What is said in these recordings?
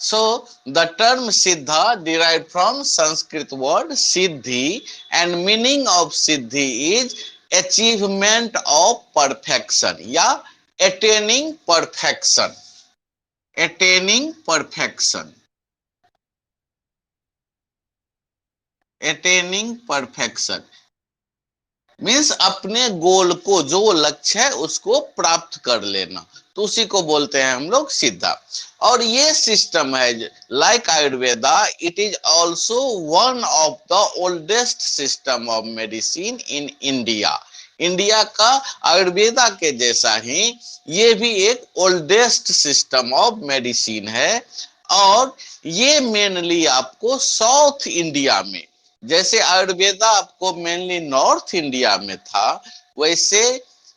So the term siddha derived from Sanskrit word siddhi, and meaning of siddhi is achievement of perfection या attaining perfection, attaining perfection, attaining perfection means अपने गोल को, जो लक्ष्य है उसको प्राप्त कर लेना, तो उसी को बोलते हैं हम लोग सिद्धा। और ये सिस्टम है like Ayurveda, it is also one of the oldest system of medicine in India. India का आयुर्वेदा के जैसा ही ये भी एक ओल्डेस्ट सिस्टम ऑफ मेडिसिन है। और ये मेनली आपको साउथ इंडिया में, जैसे आयुर्वेदा आपको मेनली नॉर्थ इंडिया में था, वैसे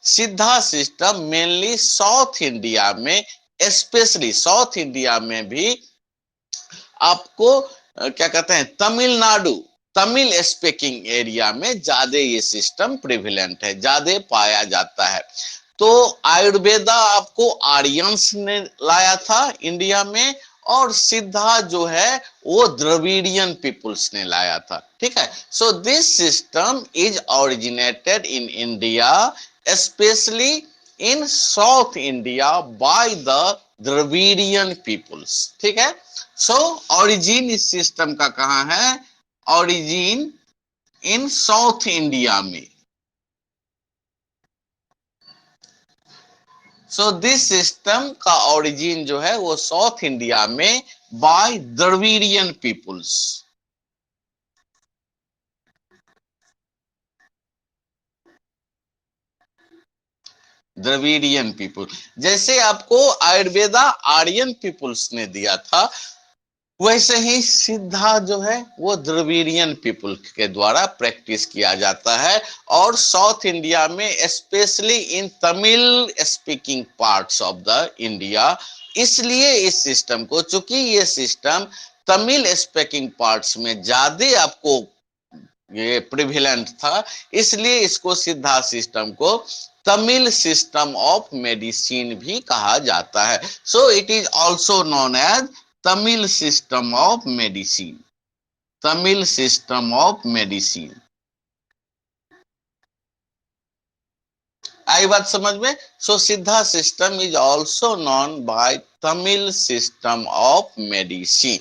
सिद्धा सिस्टम मेनली साउथ इंडिया में, स्पेशली साउथ इंडिया में भी आपको क्या कहते हैं, तमिलनाडु, तमिल स्पीकिंग एरिया में ज्यादा ये सिस्टम प्रिविलेंट है, ज्यादा पाया जाता है। तो आयुर्वेदा आपको आर्यंस ने लाया था इंडिया में, और सिद्धा जो है वो द्रविडियन पीपुल्स ने लाया था। ठीक है, so this system is originated in India, specially in south India by the Dravidian peoples. ठीक है, सो ओरिजिन इस सिस्टम का कहां है, ओरिजिन इन साउथ इंडिया में। सो दिस सिस्टम का ओरिजिन जो है वो साउथ इंडिया में by Dravidian peoples. Dravidian people, जैसे आपको आयुर्वेदा आर्यन पीपुल्स ने दिया था, वैसे ही सिद्धा जो है वो द्रविडियन पीपुल के द्वारा प्रैक्टिस किया जाता है। और साउथ इंडिया में specially in Tamil speaking parts of the India, इसलिए इस सिस्टम को, चूंकि ये सिस्टम तमिल स्पीकिंग पार्ट्स में ज्यादा आपको ये प्रिविलेंट था, इसलिए इसको सिद्धा सिस्टम को तमिल सिस्टम ऑफ मेडिसिन भी कहा जाता है। So it is also known as Tamil system of medicine, Tamil system of medicine. आई बात समझ में? So Siddha system is also known by Tamil system of medicine.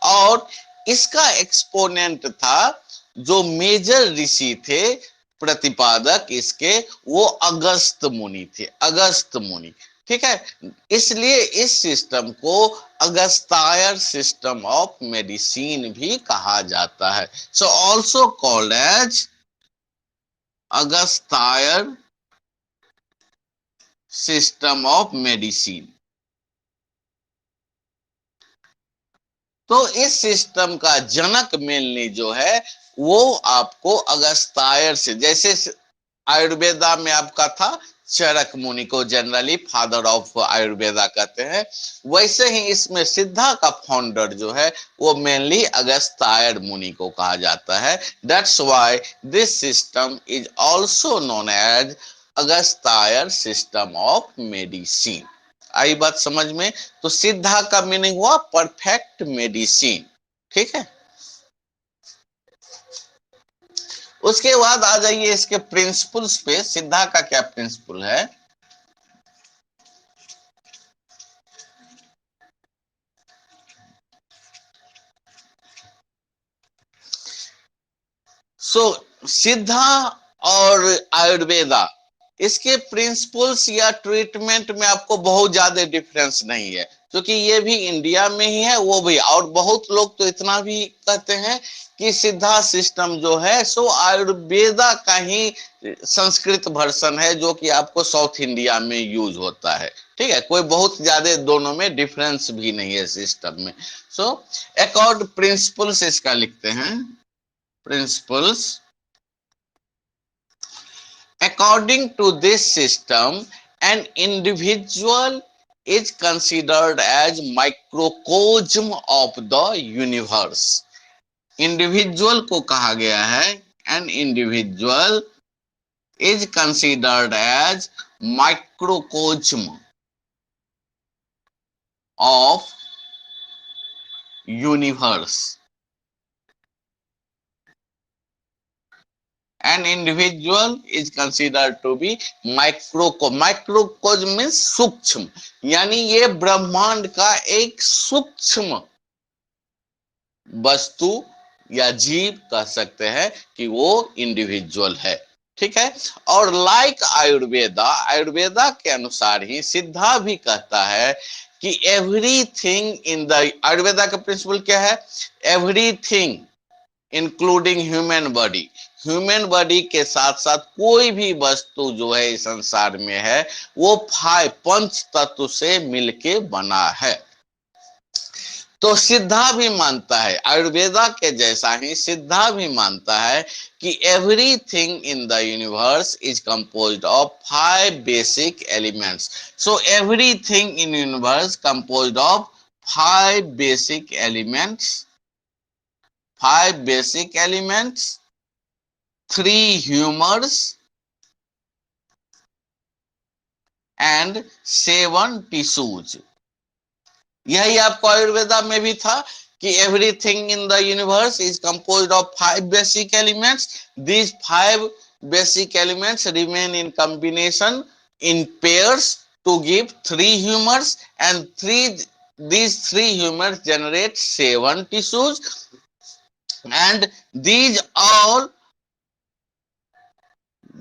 और इसका एक्सपोनेंट था, जो मेजर ऋषि थे प्रतिपादक इसके, वो अगस्त मुनि थे, अगस्त मुनि। ठीक है, इसलिए इस सिस्टम को अगस्तायर सिस्टम ऑफ मेडिसिन भी कहा जाता है। So also called as Agastyar system of medicine. तो इस सिस्टम का जनक मेनली जो है वो आपको अगस्तायर से, जैसे आयुर्वेदा में आपका था चरक मुनि को जनरली फादर ऑफ आयुर्वेदा कहते हैं, वैसे ही इसमें सिद्धा का फाउंडर जो है वो मेनली अगस्तायर मुनि को कहा जाता है। That's why this system is also known as Agastyar system of medicine. आई बात समझ में? तो सिद्धा का मीनिंग हुआ परफेक्ट मेडिसिन। ठीक है, उसके बाद आ जाइए इसके प्रिंसिपल्स पे, सिद्धा का क्या प्रिंसिपल है। सो सिद्धा और आयुर्वेदा, इसके प्रिंसिपल्स या ट्रीटमेंट में आपको बहुत ज्यादा डिफरेंस नहीं है, क्योंकि ये भी इंडिया में ही है, वो भी। और बहुत लोग तो इतना भी कहते हैं कि सिद्धा सिस्टम जो है सो आयुर्वेदा का ही संस्कृत वर्सन है, जो कि आपको साउथ इंडिया में यूज होता है। ठीक है, कोई बहुत ज्यादा दोनों में डिफरेंस भी नहीं है सिस्टम में। सो अकॉर्ड प्रिंसिपल्स इसका लिखते हैं, principles. According to this system, an individual is considered as microcosm of the universe. Individual को कहा गया है, an individual is considered as microcosm of universe. An individual is considered to be microcosm. Microcosm means सूक्ष्म, यानी ये ब्रह्मांड का एक सूक्ष्म वस्तु या जीव कह सकते हैं कि वो इंडिविजुअल है। ठीक है। और लाइक आयुर्वेदा, आयुर्वेदा के अनुसार ही सिद्धा भी कहता है कि एवरीथिंग इन द, आयुर्वेदा का प्रिंसिपल क्या है? Everything including human body, human body के साथ साथ कोई भी वस्तु जो है इस संसार में है वो पंच तत्व से मिलके बना है। तो सिद्धा भी मानता है, आयुर्वेदा के जैसा ही सिद्धा भी मानता है कि everything in the universe is composed of 5 basic elements. So everything in universe composed of 5 basic elements, 5 basic elements, 3 humors and 7 tissues। यही आपको आयुर्वेदा में भी था कि everything in the universe is composed of 5 basic elements. These 5 basic elements remain in combination in pairs to give 3 humors, and these 3 humors generate 7 tissues, and these all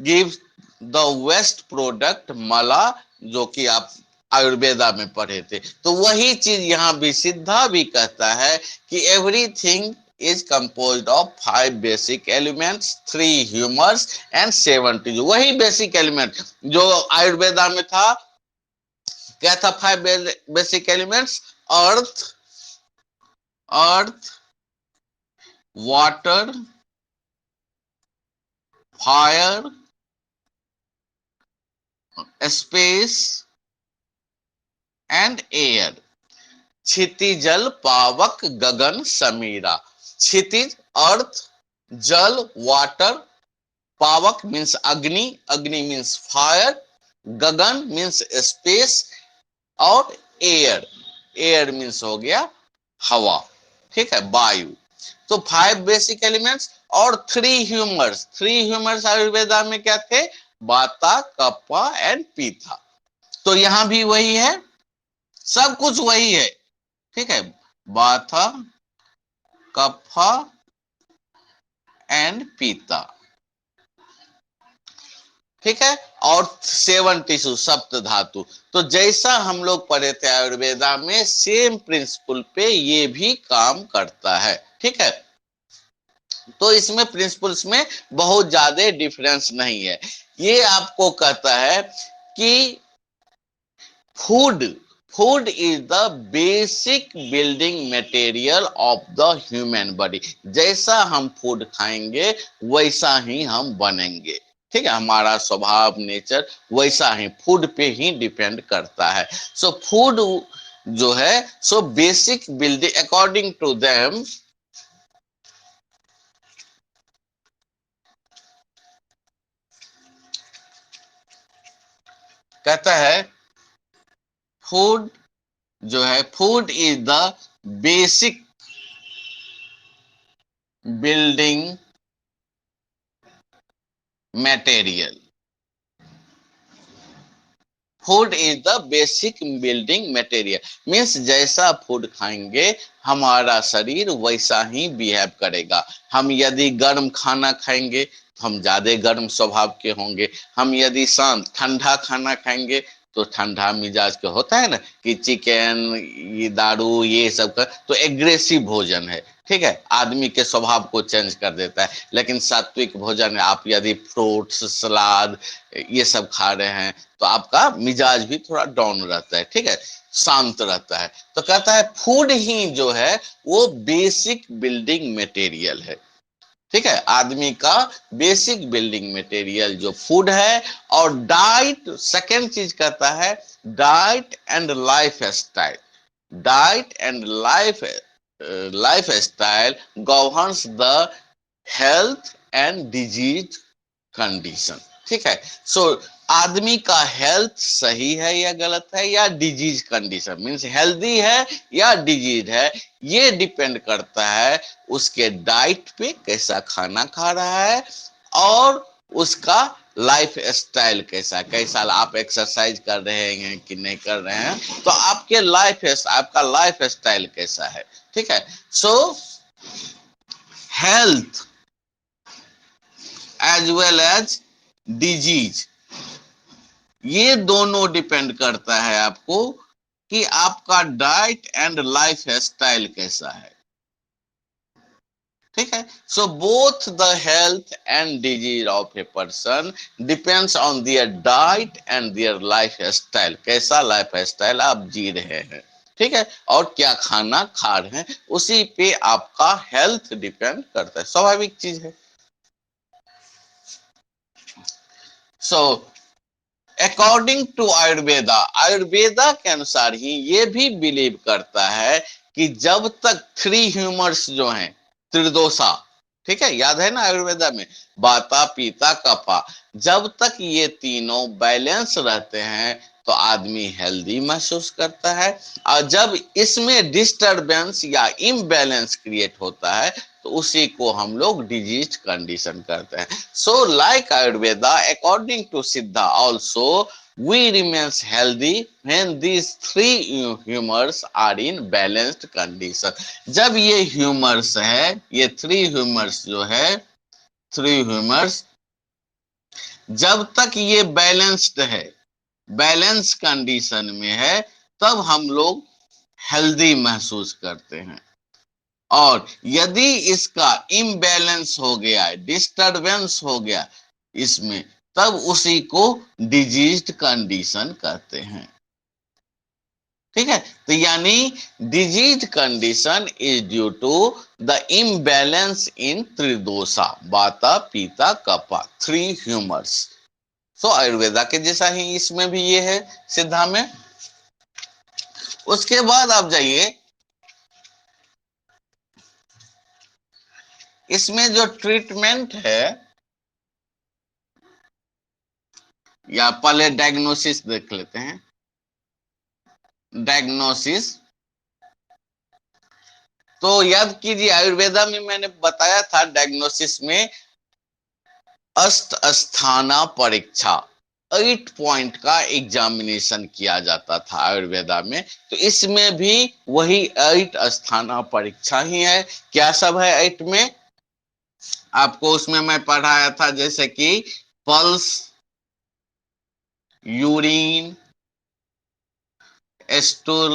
give the waste product mala, जो कि आप आयुर्वेदा में पढ़े थे। तो वही चीज यहां भी सिद्धा भी कहता है कि everything is composed of 5 basic elements, 3 humors and 7 tissues। वही बेसिक एलिमेंट जो आयुर्वेदा में था, क्या था 5 basic elements? Earth, earth, water, fire, space and air. क्षितिजल पावक गगन समीरा। क्षितिज अर्थ, जल वाटर, पावक मीन्स अग्नि, अग्नि मीन्स फायर, गगन मीन्स स्पेस और एयर, एयर मीन्स हो गया हवा। ठीक है, वायु। तो 5 बेसिक एलिमेंट्स और 3 ह्यूमर्स। 3 ह्यूमर्स आयुर्वेदा में क्या थे? वाता, कप्पा एंड पीता। तो यहां भी वही है, सब कुछ वही है। ठीक है, वाता, कप्पा एंड पीता। ठीक है, और 7 टिश्यू, सप्त धातु। तो जैसा हम लोग पढ़े थे आयुर्वेदा में, सेम प्रिंसिपल पे ये भी काम करता है। ठीक है, तो इसमें प्रिंसिपल्स में बहुत ज्यादा डिफरेंस नहीं है। ये आपको कहता है कि food, food is the basic building material of the human body. जैसा हम फूड खाएंगे वैसा ही हम बनेंगे। ठीक है, हमारा स्वभाव, नेचर वैसा ही फूड पे ही डिपेंड करता है। सो फूड जो है, so basic building according to them, कहता है फूड जो है, food is the basic building material. Food is the basic building material means जैसा फूड खाएंगे हमारा शरीर वैसा ही बिहेव करेगा। हम यदि गर्म खाना खाएंगे तो हम ज्यादा गर्म स्वभाव के होंगे। हम यदि शांत ठंडा खाना खाएंगे तो ठंडा मिजाज के होता है ना, कि चिकन, ये दारू, ये सब का तो एग्रेसिव भोजन है। ठीक है, आदमी के स्वभाव को चेंज कर देता है। लेकिन सात्विक भोजन है, आप यदि फ्रूट्स, सलाद ये सब खा रहे हैं तो आपका मिजाज भी थोड़ा डाउन रहता है। ठीक है, शांत रहता है। तो कहता है फूड ही जो है वो बेसिक बिल्डिंग मटेरियल है। ठीक है, आदमी का बेसिक बिल्डिंग मटेरियल जो फूड है। और डाइट, सेकेंड चीज कहता है diet and life style. Diet and life style governs the health and disease condition. ठीक है। सो आदमी का हेल्थ सही है या गलत है, या डिजीज कंडीशन मीन्स हेल्दी है या डिजीज है, ये डिपेंड करता है उसके डाइट पे, कैसा खाना खा रहा है, और उसका लाइफ स्टाइल कैसा, कैसा आप एक्सरसाइज कर रहे हैं कि नहीं कर रहे हैं, तो आपका लाइफ स्टाइल कैसा है। ठीक है। So health as well as disease, ये दोनों डिपेंड करता है आपको कि आपका डाइट एंड लाइफ स्टाइल कैसा है। ठीक है। So both the health and disease of a person depends on their diet and their lifestyle, कैसा लाइफ स्टाइल आप जी रहे हैं। ठीक है। और क्या खाना खा रहे हैं, उसी पे आपका हेल्थ डिपेंड करता है, स्वाभाविक चीज है। So according to Ayurveda, Ayurveda के अनुसार ही ये भी बिलीव करता है कि जब तक थ्री ह्यूमर्स जो हैं, त्रिदोषा, ठीक है, याद है ना आयुर्वेदा में, वाता पीता कफा, जब तक ये तीनों बैलेंस रहते हैं तो आदमी हेल्दी महसूस करता है। और जब इसमें डिस्टरबेंस या इम्बैलेंस क्रिएट होता है तो उसी को हम लोग डिजीज कंडीशन करते हैं। So like Ayurveda, according to Siddha also, we remains healthy when these three humors are in balanced condition। जब ये ह्यूमर्स है, ये थ्री ह्यूमर्स जो है, थ्री ह्यूमर्स जब तक ये बैलेंस्ड है, बैलेंस कंडीशन में है, तब हम लोग हेल्दी महसूस करते हैं। और यदि इसका इम्बैलेंस हो गया, डिस्टरबेंस हो गया इसमें, तब उसी को डिजीज्ड कंडीशन कहते हैं। ठीक है। तो यानी disease condition is due to the imbalance in tridosha, vata pitta kapha, three humours. So Ayurveda के जैसा ही इसमें भी ये है, सिद्धा में। उसके बाद आप जाइए, इसमें जो ट्रीटमेंट है, या पहले डायग्नोसिस देख लेते हैं। डायग्नोसिस, तो याद कीजिए आयुर्वेदा में मैंने बताया था डायग्नोसिस में अष्ट स्थाना परीक्षा, 8 पॉइंट का एग्जामिनेशन किया जाता था आयुर्वेदा में। तो इसमें भी वही 8 स्थाना परीक्षा ही है। क्या सब है 8 में, आपको उसमें मैं पढ़ाया था, जैसे कि पल्स, यूरिन, स्टूल,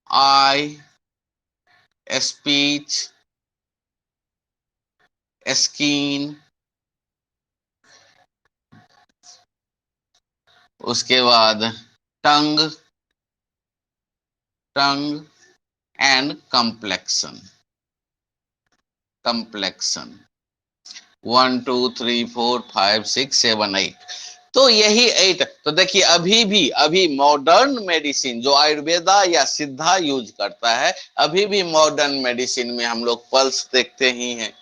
आई, स्पीच, स्किन, उसके बाद टंग, टंग एंड कंप्लेक्शन, कंप्लेक्शन 1 2 3 4 5 6 7 8। तो यही 8। तो देखिए अभी मॉडर्न मेडिसिन जो आयुर्वेदा या सिद्धा यूज करता है, अभी भी मॉडर्न मेडिसिन में हम लोग पल्स देखते ही हैं,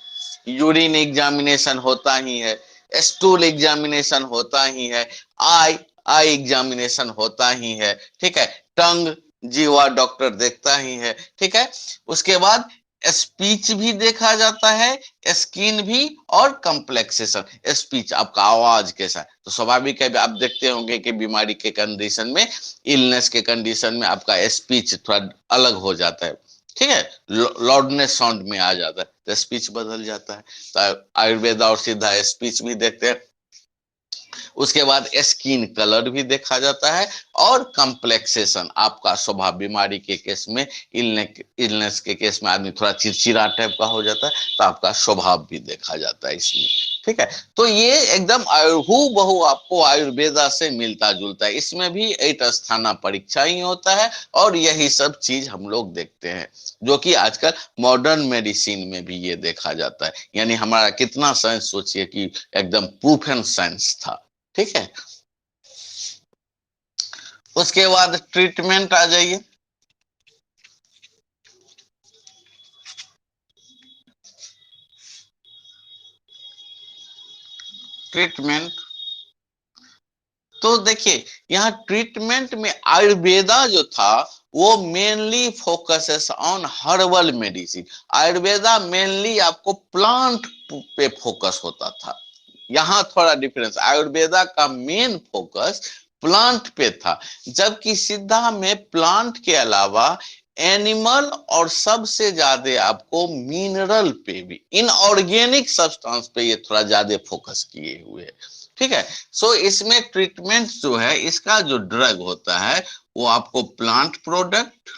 यूरिन एग्जामिनेशन होता ही है, स्टूल एग्जामिनेशन होता ही है, आई आई एग्जामिनेशन होता ही है। ठीक है। टंग, जीवा डॉक्टर देखता ही है। ठीक है। उसके बाद स्पीच भी देखा जाता है, स्किन भी, और कम्प्लेक्सेशन, स्पीच आपका आवाज कैसा है। तो स्वाभाविक है, आप देखते होंगे कि बीमारी के कंडीशन में, इलनेस के कंडीशन में आपका स्पीच थोड़ा अलग हो जाता है। ठीक है। लाउडनेस साउंड में आ जाता है तो स्पीच बदल जाता है। तो आयुर्वेदा और सिद्धा स्पीच भी देखते हैं। उसके बाद स्किन कलर भी देखा जाता है, और कम्प्लेक्सेशन आपका स्वभाव, बीमारी के केस में, इलनेस के केस में आदमी थोड़ा चिड़चिड़ा टाइप का हो जाता है, तो आपका स्वभाव भी देखा जाता है इसमें। ठीक है। तो ये एकदम हू बहु आपको आयुर्वेदा से मिलता जुलता है। इसमें भी 8 स्थाना परीक्षा ही होता है, और यही सब चीज हम लोग देखते हैं, जो कि आजकल मॉडर्न मेडिसिन में भी ये देखा जाता है। यानी हमारा कितना साइंस, सोचिए कि एकदम प्रूफ एंड साइंस था। ठीक है। उसके बाद ट्रीटमेंट आ जाइए। ट्रीटमेंट। तो देखिए यहाँ ट्रीटमेंट में आयुर्वेदा जो था वो mainly focuses on herbal medicine. Ayurveda mainly आपको प्लांट पे फोकस होता था। यहाँ थोड़ा डिफरेंस, आयुर्वेदा का मेन फोकस प्लांट पे था, जबकि सिद्धा में प्लांट के अलावा एनिमल और सबसे ज्यादा आपको मिनरल पे भी, इनऑर्गेनिक सब्सटेंस पे ये थोड़ा ज्यादा फोकस किए हुए है। ठीक है। सो इसमें ट्रीटमेंट जो है, इसका जो ड्रग होता है वो आपको plant product,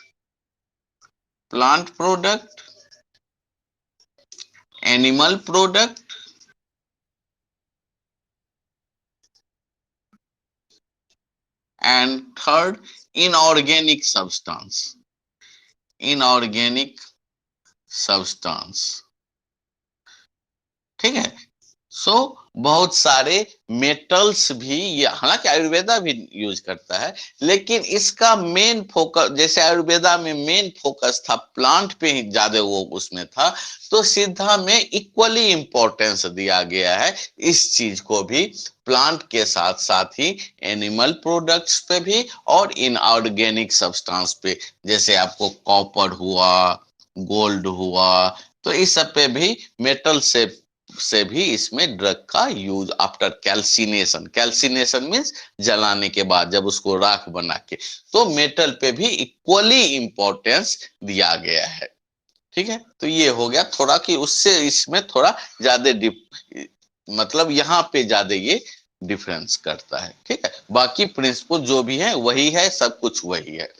animal product and third inorganic substance, inorganic substance. ठीक है। सो बहुत सारे मेटल्स भी ये, हालांकि आयुर्वेदा भी यूज करता है, लेकिन इसका मेन फोकस, जैसे आयुर्वेदा में मेन फोकस था प्लांट पे ही ज्यादा वो उसमें था, तो सिद्धा में इक्वली इंपॉर्टेंस दिया गया है इस चीज को भी, प्लांट के साथ साथ ही एनिमल प्रोडक्ट्स पे भी और इनऑर्गेनिक सब्सटेंस पे, जैसे आपको कॉपर हुआ, गोल्ड हुआ, तो इस सब पे भी, मेटल से भी इसमें ड्रग का use after calcination, calcination means जलाने के बाद जब उसको राख बना के, तो मेटल पे भी इक्वली इंपॉर्टेंस दिया गया है। ठीक है। तो ये हो गया थोड़ा कि उससे इसमें थोड़ा ज्यादा मतलब यहाँ पे ज्यादा ये डिफरेंस करता है। ठीक है। बाकी प्रिंसिपल जो भी है वही है, सब कुछ वही है।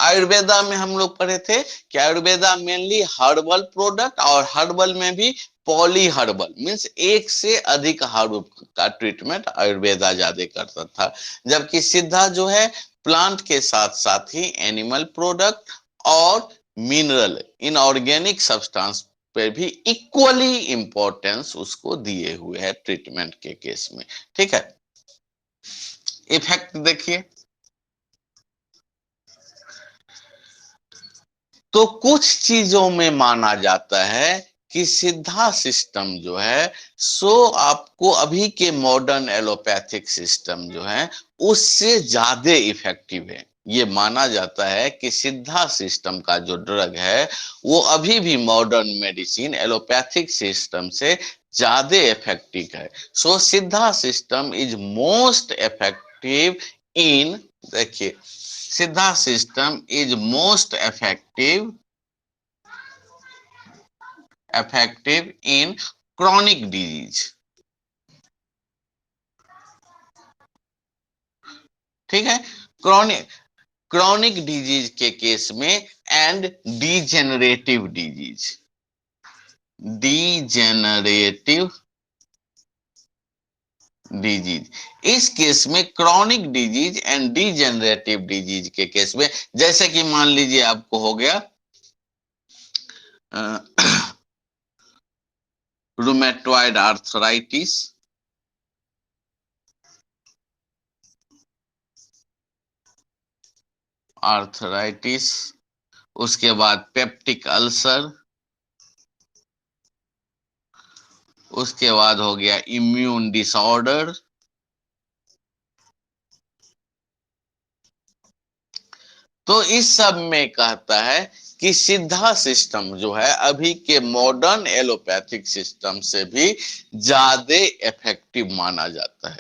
आयुर्वेदा में हम लोग पढ़े थे कि आयुर्वेदा मेनली हर्बल प्रोडक्ट, और हर्बल में भी पॉली हर्बल मीन्स एक से अधिक हर्ब का ट्रीटमेंट आयुर्वेदा ज्यादा करता था, जबकि सिद्धा जो है प्लांट के साथ साथ ही एनिमल प्रोडक्ट और मिनरल, इनऑर्गेनिक सब्सटेंस पे भी इक्वली इंपॉर्टेंस उसको दिए हुए है ट्रीटमेंट के केस में। ठीक है। इफेक्ट देखिए, तो कुछ चीजों में माना जाता है कि सिद्धा सिस्टम जो है सो आपको अभी के मॉडर्न एलोपैथिक सिस्टम जो है उससे ज्यादा इफेक्टिव है। ये माना जाता है कि सिद्धा सिस्टम का जो ड्रग है वो अभी भी मॉडर्न मेडिसिन एलोपैथिक सिस्टम से ज्यादा इफेक्टिव है। सो Siddha system is most effective इन, देखिए, सिद्धा system is most effective in chronic disease। ठीक है। क्रॉनिक क्रॉनिक डिजीज के केस में and degenerative disease, degenerative disease, इस केस में chronic disease and degenerative disease के केस में, जैसे कि मान लीजिए आपको हो गया रूमेटॉइड आर्थराइटिस, उसके बाद पेप्टिक अल्सर, उसके बाद हो गया इम्यून डिसऑर्डर, तो इस सब में कहता है कि सिद्धा सिस्टम जो है अभी के मॉडर्न एलोपैथिक सिस्टम से भी ज्यादा इफेक्टिव माना जाता है।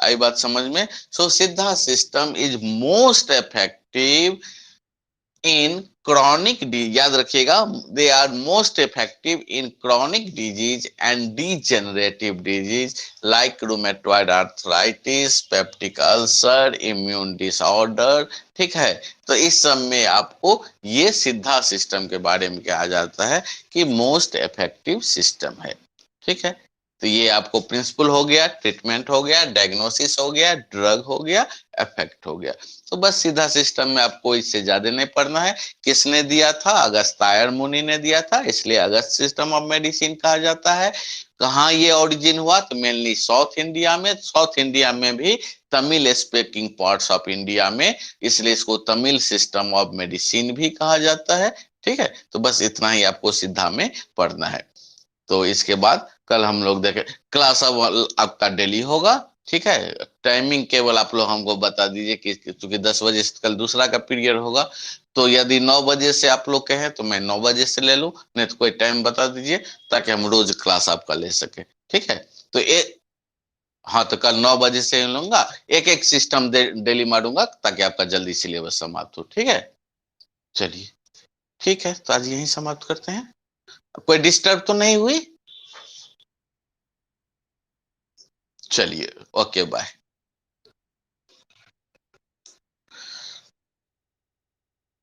आई बात समझ में? Siddha system is most effective in chronic disease, याद रखिएगा, they are most effective in chronic disease and degenerative disease like rheumatoid arthritis, peptic ulcer, immune disorder. ठीक है। तो इस सब में आपको ये सिद्धा सिस्टम के बारे में कहा जाता है कि मोस्ट इफेक्टिव सिस्टम है। ठीक है। तो ये आपको प्रिंसिपल हो गया, ट्रीटमेंट हो गया, डायग्नोसिस हो गया, ड्रग हो गया, इफेक्ट हो गया। तो बस सीधा सिस्टम में आपको इससे ज्यादा नहीं पढ़ना है। किसने दिया था? अगस्त्यायर मुनि ने दिया था, इसलिए अगस्त सिस्टम ऑफ मेडिसिन कहा जाता है। कहाँ ये ओरिजिन हुआ? तो मेनली साउथ इंडिया में, साउथ इंडिया में भी Tamil speaking parts of India में, इसलिए इसको तमिल सिस्टम ऑफ मेडिसिन भी कहा जाता है। ठीक है, तो बस इतना ही आपको सिद्धा में पढ़ना है। तो इसके बाद कल हम लोग देखें, क्लास अब आपका डेली होगा। ठीक है, टाइमिंग केवल आप लोग हमको बता दीजिए कि क्योंकि 10 बजे से कल दूसरा का पीरियड होगा, तो यदि 9 बजे से आप लोग कहें तो मैं 9 बजे से ले लूं, नहीं तो कोई टाइम बता दीजिए ताकि हम रोज क्लास आपका ले सके। ठीक है, तो हाँ, तो कल 9 बजे से लूंगा, एक एक सिस्टम डेली मारूंगा ताकि आपका जल्दी सिलेबस समाप्त हो। ठीक है, चलिए ठीक है, तो आज यही समाप्त करते हैं। कोई डिस्टर्ब तो नहीं हुई? चलिए, ओके बाय।